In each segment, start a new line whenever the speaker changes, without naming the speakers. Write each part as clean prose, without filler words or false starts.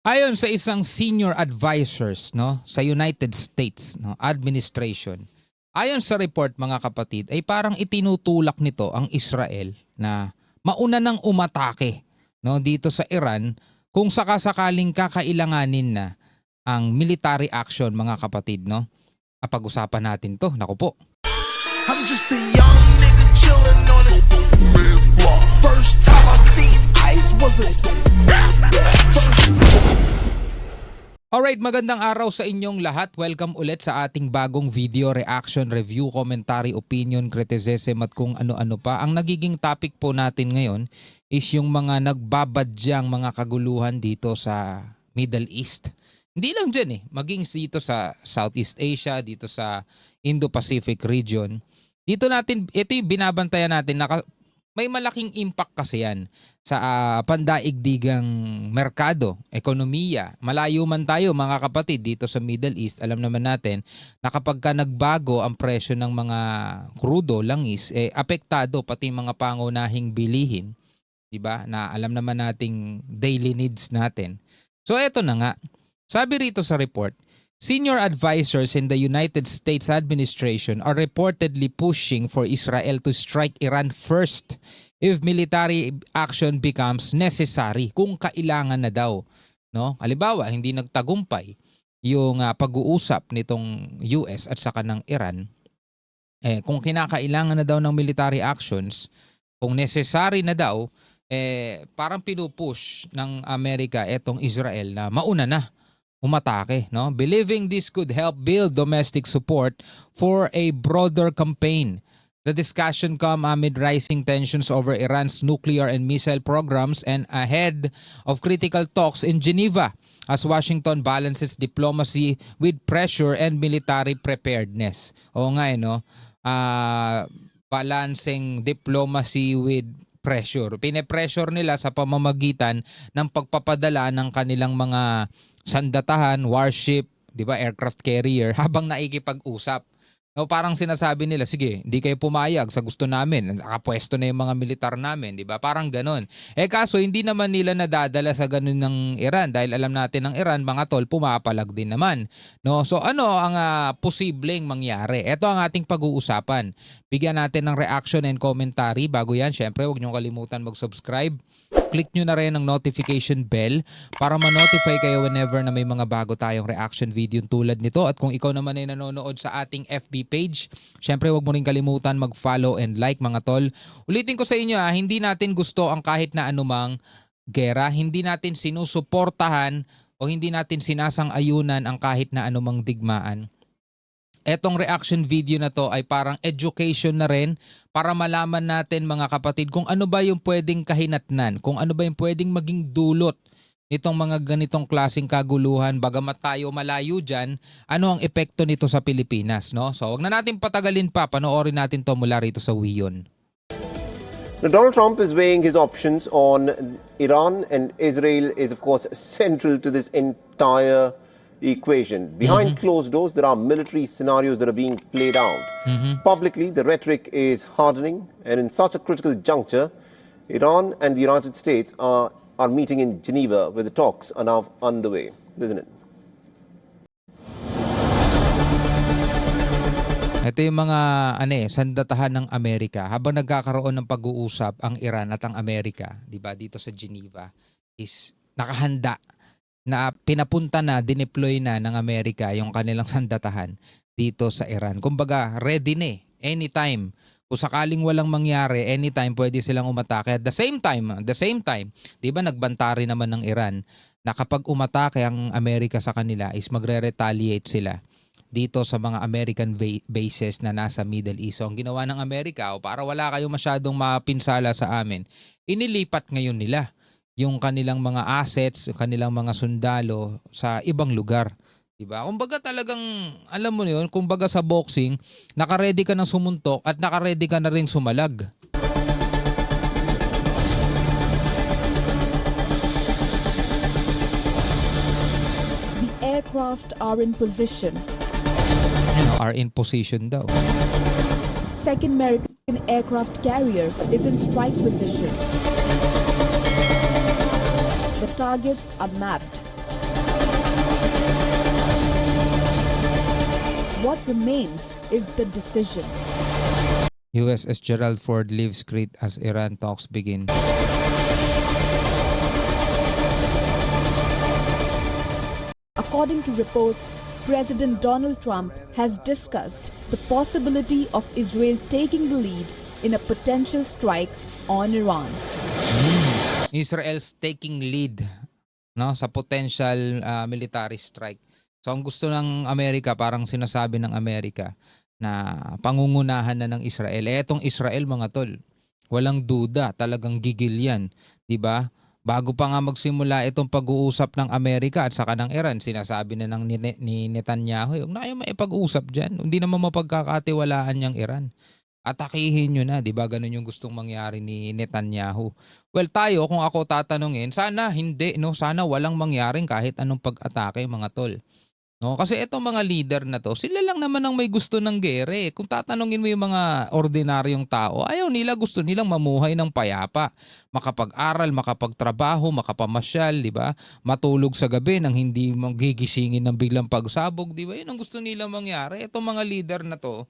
Ayon sa isang senior advisors sa United States administration, ayon sa report mga kapatid ay parang itinutulak nito ang Israel na mauna nang umatake dito sa Iran kung sakasakaling kakailanganin na ang military action mga kapatid. Pag-usapan natin to. Naku po.
I'm just a young nigga chillin' on it. First time I seen ice was a
Alright, magandang araw sa inyong lahat. Welcome ulit sa ating bagong video, reaction, review, commentary, opinion, criticism at kung ano-ano pa. Ang nagiging topic po natin ngayon is yung mga nagbabadyang mga kaguluhan dito sa Middle East. Hindi lang dyan maging dito sa Southeast Asia, dito sa Indo-Pacific region. Ito yung binabantayan natin na may malaking impact kasi yan sa pandaigdigang merkado, ekonomiya. Malayo man tayo mga kapatid dito sa Middle East, alam naman natin na kapag ka nagbago ang presyo ng mga krudo, langis, apektado pati mga pangunahing bilihin, 'di ba? Na alam naman nating daily needs natin. So eto na nga. Sabi rito sa report, senior advisors in the United States administration are reportedly pushing for Israel to strike Iran first if military action becomes necessary, kung kailangan na daw. Halimbawa, hindi nagtagumpay yung pag-uusap nitong US at saka ng Iran, kung kinakailangan na daw ng military actions, kung necessary na daw, parang pinupush ng Amerika etong Israel na mauna na umatake, believing this could help build domestic support for a broader campaign. The discussion come amid rising tensions over Iran's nuclear and missile programs and ahead of critical talks in Geneva as Washington balances diplomacy with pressure and military preparedness. Oo nga balancing diplomacy with pressure. Pine-pressure nila sa pamamagitan ng pagpapadala ng kanilang mga sandatahan, warship, 'di ba, aircraft carrier habang naikipag-usap. Parang sinasabi nila, sige, hindi kayo pumayag sa gusto namin. Nakapwesto na yung mga militar namin, 'di ba? Parang ganoon. Kaso hindi naman nila nadadala sa ganun ng Iran dahil alam natin ng Iran, mga tol, pumapalag din naman. So ano ang posibleng mangyari? Ito ang ating pag-uusapan. Bigyan natin ng reaction and commentary. Bago yan, syempre, huwag niyo kalimutan mag-subscribe. Click nyo na rin ang notification bell para ma-notify kayo whenever na may mga bago tayong reaction video tulad nito. At kung ikaw naman ay nanonood sa ating FB page, syempre huwag mo rin kalimutan mag-follow and like mga tol. Ulitin ko sa inyo hindi natin gusto ang kahit na anumang gera. Hindi natin sinusuportahan o hindi natin sinasang-ayunan ang kahit na anumang digmaan. Etong reaction video na to ay parang education na rin para malaman natin mga kapatid kung ano ba yung pwedeng kahinatnan, kung ano ba yung pwedeng maging dulot nitong mga ganitong klaseng kaguluhan. Bagamat tayo malayo dyan, ano ang epekto nito sa Pilipinas, So wag na natin patagalin pa, panoorin natin to mula rito sa Wiyon.
Now, Donald Trump is weighing his options on Iran, and Israel is of course central to this entire equation. Behind closed doors, there are military scenarios that are being played out. Publicly, the rhetoric is hardening, and in such a critical juncture, Iran and the United States are meeting in Geneva, where the talks are now underway, isn't it?
Ito yung mga sandatahan ng Amerika habang nagkakaroon ng pag-uusap ang Iran at ang Amerika, 'di ba, dito sa Geneva, is nakahanda na pinapunta na, dineploy na ng Amerika yung kanilang sandatahan dito sa Iran. Kumbaga, ready na anytime. Kung sakaling walang mangyari, anytime pwede silang umatake. At the same time, 'di ba, nagbanta rin naman ng Iran na kapag umatake ang Amerika sa kanila is magre-retaliate sila dito sa mga American bases na nasa Middle East. So, ang ginawa ng Amerika, para wala kayo masyadong mapinsala sa amin, inilipat ngayon nila yung kanilang mga assets, yung kanilang mga sundalo sa ibang lugar. Diba? Kumbaga talagang, alam mo yun, kumbaga sa boxing, nakaredy ka ng sumuntok at nakaredy ka na rin sumalag.
The aircraft are in position.
Are in position daw.
Second American aircraft carrier is in strike position. The targets are mapped. What remains is the decision.
USS Gerald Ford leaves Crete as Iran talks begin.
According to reports, President Donald Trump has discussed the possibility of Israel taking the lead in a potential strike on Iran.
Israel's taking lead, no, sa potential military strike. So ang gusto ng Amerika, parang sinasabi ng Amerika na pangungunahan na ng Israel. Etong Israel, mga tol, walang duda, talagang gigil yan, 'di ba? Bago pa nga magsimula itong pag-uusap ng Amerika at saka ng Iran, sinasabi na ni Netanyahu, huwag na kayo maipag-usap dyan. Hindi naman mapagkakatiwalaan niyang Iran. Atakihin nyo na, di ba? Ganun yung gustong mangyari ni Netanyahu. Well, tayo, kung ako tatanungin, sana hindi, no? Sana walang mangyaring kahit anong pag-atake, mga tol. No, kasi itong mga leader na to, sila lang naman ang may gusto ng gera eh. Kung tatanungin mo yung mga ordinaryong tao, ayaw nila, gusto nilang mamuhay ng payapa. Makapag-aral, makapagtrabaho, makapamasyal, di ba? Matulog sa gabi nang hindi magigisingin ng biglang pagsabog, di ba? Yun ang gusto nilang mangyari. Itong mga leader na to,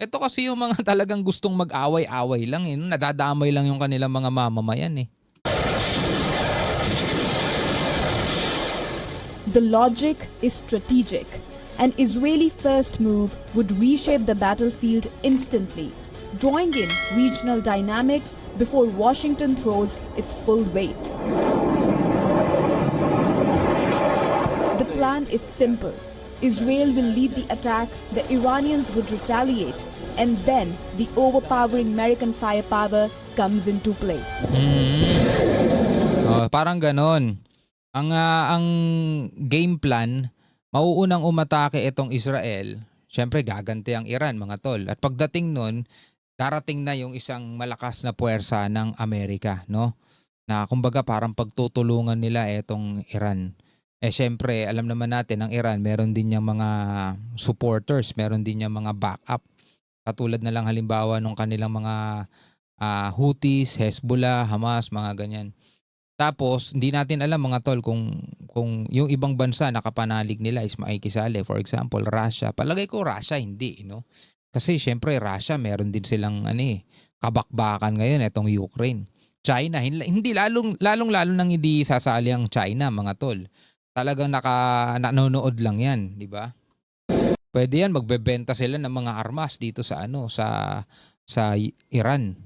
ito kasi yung mga talagang gustong mag-away-away lang eh. Nadadamay lang yung kanilang mga mamamayan eh.
The logic is strategic. An Israeli first move would reshape the battlefield instantly, drawing in regional dynamics before Washington throws its full weight. The plan is simple. Israel will lead the attack, the Iranians would retaliate, and then the overpowering American firepower comes into play.
Parang ganon. Ang game plan, mauunang umatake itong Israel, syempre gaganti ang Iran, mga tol. At pagdating nun, darating na yung isang malakas na puwersa ng Amerika, no? Na kumbaga parang pagtutulungan nila itong Iran. Syempre, alam naman natin, ang Iran, meron din niyang mga supporters, meron din niyang mga backup. Katulad na lang halimbawa nung kanilang mga Houthis, Hezbollah, Hamas, mga ganyan. Tapos, hindi natin alam, mga tol, kung yung ibang bansa nakapanalig nila is makikisali. For example, Russia. Palagay ko Russia, hindi, no? Kasi syempre, Russia, meron din silang kabakbakan ngayon, itong Ukraine. China, hindi lalong nang hindi sasali ang China, mga tol. Talagang nanonood lang yan, di ba? Pwede yan, magbebenta sila ng mga armas dito sa Iran.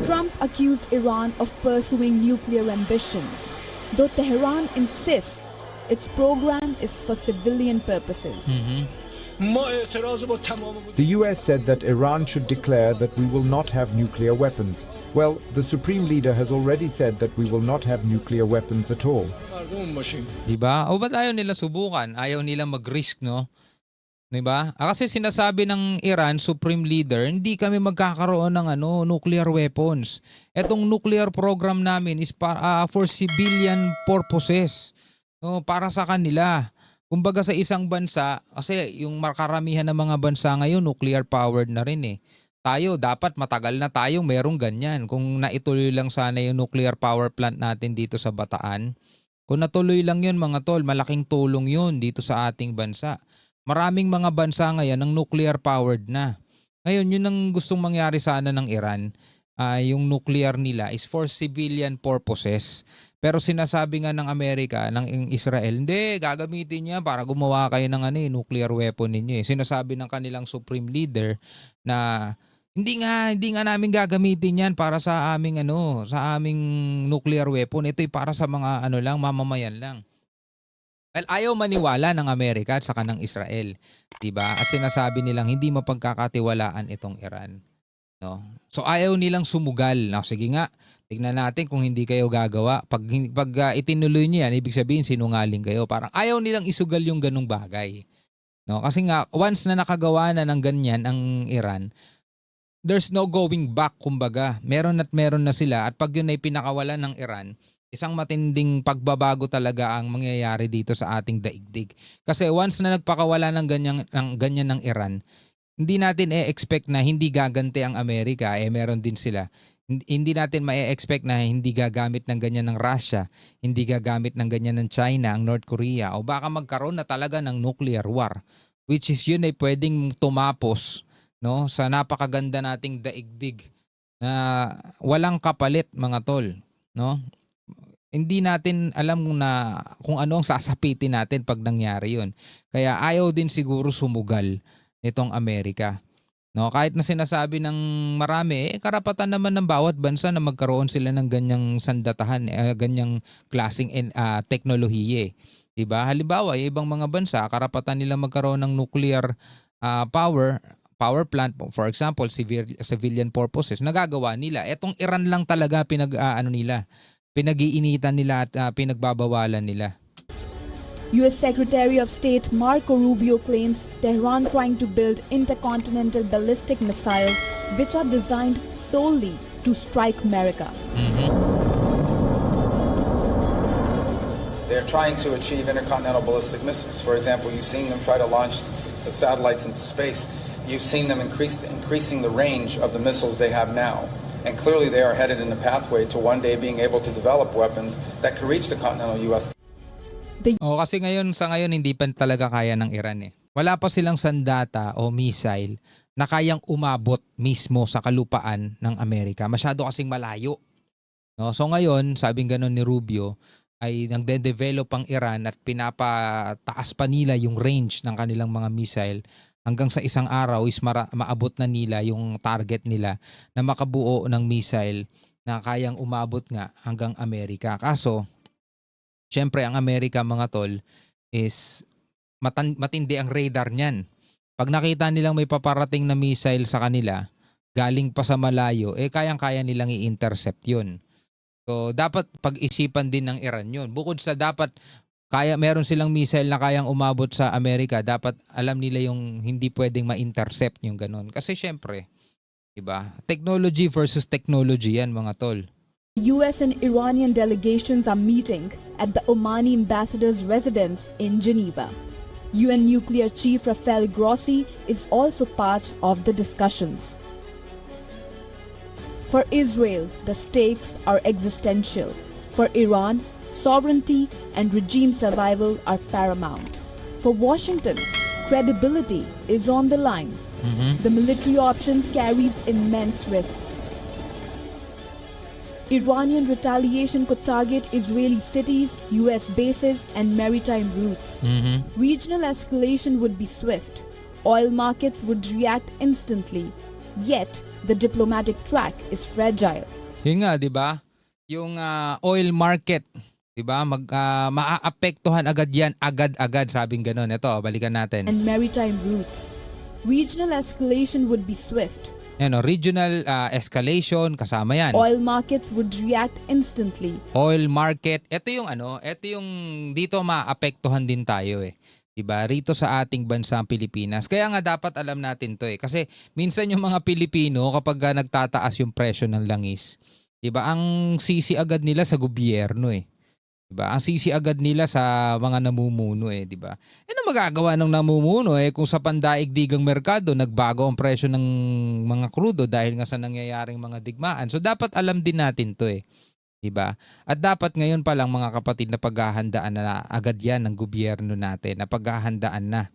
Trump accused Iran of pursuing nuclear ambitions, though Tehran insists its program is for civilian purposes.
The US said that Iran should declare that we will not have nuclear weapons. Well, the supreme leader has already said that we will not have nuclear weapons at all.
Diba? O ba't ayaw nila subukan? Ayaw nila mag-risk, no? Diba? Kasi sinasabi ng Iran, supreme leader, hindi kami magkakaroon ng nuclear weapons. Etong nuclear program namin is for civilian purposes. No, para sa kanila. Kumbaga sa isang bansa, kasi yung karamihan ng mga bansa ngayon, nuclear powered na rin eh. Tayo, dapat matagal na tayong merong ganyan. Kung naituloy lang sana yung nuclear power plant natin dito sa Bataan, kung natuloy lang yun, mga tol, malaking tulong yun dito sa ating bansa. Maraming mga bansa ngayon ang nuclear powered na. Ngayon, yun ang gustong mangyari sana ng Iran. Yung nuclear nila is for civilian purposes. Pero sinasabi nga ng Amerika, ng Israel, hindi, gagamitin niya para gumawa kayo ng nuclear weapon ninyo. Sinasabi ng kanilang supreme leader na hindi nga namin gagamitin yan para sa aming nuclear weapon. Ito'y para sa mga mamamayan lang. Well, ayaw maniwala ng Amerika at saka ng Israel, 'di ba? At sinasabi nilang hindi mapagkakatiwalaan itong Iran, no? So ayaw nilang sumugal. Sige nga, tingnan natin kung hindi kayo gagawa. Pag itinuloy niyo yan, ibig sabihin sinungaling kayo. Parang ayaw nilang isugal yung ganung bagay, no? Kasi nga once na nakagawa na ng ganyan ang Iran, there's no going back, kumbaga. Meron na sila, at pag yun ay pinakawalan ng Iran, isang matinding pagbabago talaga ang mangyayari dito sa ating daigdig. Kasi once na nagpakawala ng ganyan ng Iran, hindi natin expect na hindi gaganti ang Amerika, meron din sila. Hindi natin ma-expect na hindi gagamit ng ganyan ng Russia, hindi gagamit ng ganyan ng China, ang North Korea, o baka magkaroon na talaga ng nuclear war. which is yun ay pwedeng tumapos, no, sa napakaganda nating daigdig na walang kapalit, mga tol, no? Hindi natin alam na kung ano ang sasapitin natin pag nangyari yun. Kaya ayaw din siguro sumugal nitong Amerika. No, kahit na sinasabi ng marami, karapatan naman ng bawat bansa na magkaroon sila ng ganyang sandatahan, ganyang klaseng teknolohiya. Diba? Halimbawa, yung ibang mga bansa, karapatan nila magkaroon ng nuclear power plant, for example, civilian purposes, nagagawa nila. Etong Iran lang talaga pinag-iinitan nila at pinagbabawalan nila.
US Secretary of State Marco Rubio claims Tehran trying to build intercontinental ballistic missiles which are designed solely to strike America.
They're trying to achieve intercontinental ballistic missiles. For example, you've seen them try to launch the satellites into space. You've seen them increasing the range of the missiles they have now. And clearly they are headed in the pathway to one day being able to develop weapons that could reach the continental U.S.
Kasi sa ngayon hindi pa talaga kaya ng Iran eh. Wala pa silang sandata o missile na kayang umabot mismo sa kalupaan ng Amerika. Masyado kasing malayo. No? So ngayon, sabing gano'n ni Rubio, ay nagde-develop ang Iran at pinapataas pa nila yung range ng kanilang mga missile hanggang sa isang araw is maabot na nila yung target nila na makabuo ng missile na kayang umabot nga hanggang Amerika. Kaso, syempre ang Amerika, mga tol, is matindi ang radar niyan. Pag nakita nilang may paparating na missile sa kanila, galing pa sa malayo, kayang-kaya nilang i-intercept yun. So, dapat pag-isipan din ng Iran yun. Bukod sa dapat meron silang missile na kayang umabot sa Amerika, dapat alam nila yung hindi pwedeng ma-intercept yung ganun. Kasi syempre, diba? Technology versus technology yan, mga tol.
US and Iranian delegations are meeting at the Omani ambassador's residence in Geneva. UN nuclear chief Rafael Grossi is also part of the discussions. For Israel, the stakes are existential. For Iran, sovereignty and regime survival are paramount. For Washington, credibility is on the line. The military options carries immense risks. Iranian retaliation could target Israeli cities, US bases, and maritime routes. Regional escalation would be swift. Oil markets would react instantly. Yet, the diplomatic track is fragile.
Yun nga, di ba? Yung oil market, di ba? Maaapektuhan agad yan, agad-agad, sabing ganun. Ito, balikan natin.
And maritime routes. Regional escalation would be swift.
Regional escalation, kasama yan.
Oil markets would react instantly.
Oil market, ito yung dito maapektuhan din tayo eh. Diba? Rito sa ating bansang Pilipinas. Kaya nga dapat alam natin to eh. Kasi minsan yung mga Pilipino kapag nagtataas yung presyo ng langis, diba? Ang sisi agad nila sa gobyerno eh. Diba? Ang sisi agad nila sa mga namumuno eh, diba? Ano magagawa ng namumuno eh kung sa pandaigdigang merkado nagbago ang presyo ng mga krudo dahil nga sa nangyayaring mga digmaan. So dapat alam din natin to eh. Diba? At dapat ngayon pa lang, mga kapatid, na paghahandaan na agad yan ng gobyerno natin, na paghahandaan na.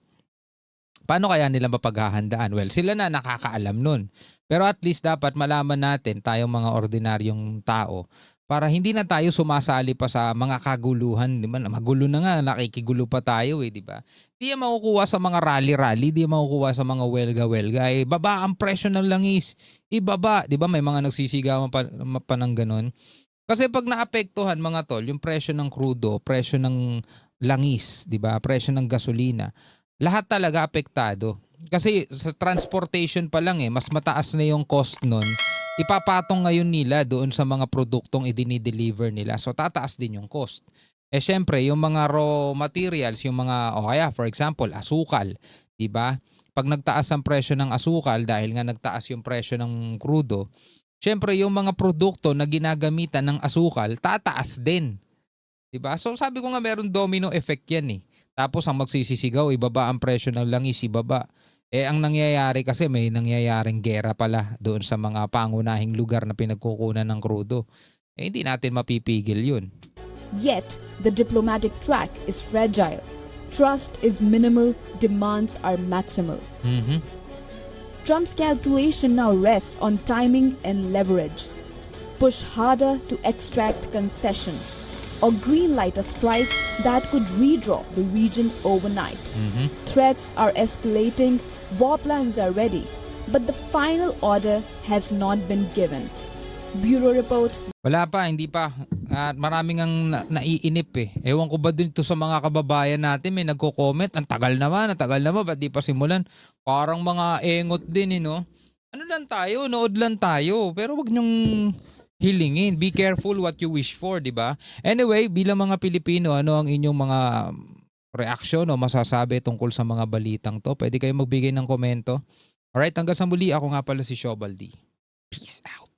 Paano kaya nila mapaghahandaan? Well, sila na nakakaalam nun. Pero at least dapat malaman natin, tayong mga ordinaryong tao, para hindi na tayo sumasali pa sa mga kaguluhan. Diba? Magulo na nga, nakikigulo pa tayo eh, diba? Di yan makukuha sa mga rally-rally, di yan makukuha sa mga welga-welga. Baba ang presyo ng langis, ibaba. Diba? May mga nagsisigawan pa ng ganun. Kasi pag naapektuhan, mga tol, yung presyo ng krudo, presyo ng langis, di ba? Presyo ng gasolina, lahat talaga apektado. Kasi sa transportation pa lang mas mataas na yung cost nun. Ipapatong ngayon nila doon sa mga produktong i-deliver nila. So tataas din yung cost. Syempre, yung mga raw materials, yung mga, for example, asukal, di ba? Pag nagtaas ang presyo ng asukal dahil nga nagtaas yung presyo ng krudo, syempre, yung mga produkto na ginagamitan ng asukal, tataas din. Diba? So sabi ko nga meron domino effect yan eh. Tapos ang magsisisigaw, ibaba ang presyo ng langis, ibaba. Ang nangyayari kasi may nangyayaring gera pala doon sa mga pangunahing lugar na pinagkukunan ng krudo. Hindi natin mapipigil yun.
Yet, the diplomatic track is fragile. Trust is minimal, demands are maximal. Trump's calculation now rests on timing and leverage. Push harder to extract concessions, or greenlight a strike that could redraw the region overnight. Threats are escalating, war plans are ready, but the final order has not been given. Bureau Report.
Wala pa, hindi pa. At maraming ang naiinip eh. Ewan ko ba dito sa mga kababayan natin may nagko-comment. Ang tagal naman, ba't di pa simulan? Parang mga engot din eh, no? Ano lang tayo, nood lang tayo. Pero wag niyong hilingin. Be careful what you wish for, di ba? Anyway, bilang mga Pilipino, ano ang inyong mga reaksyon o masasabi tungkol sa mga balitang to? Pwede kayo magbigay ng komento. Alright, hanggang sa muli. Ako nga pala si Shobaldi. Peace out.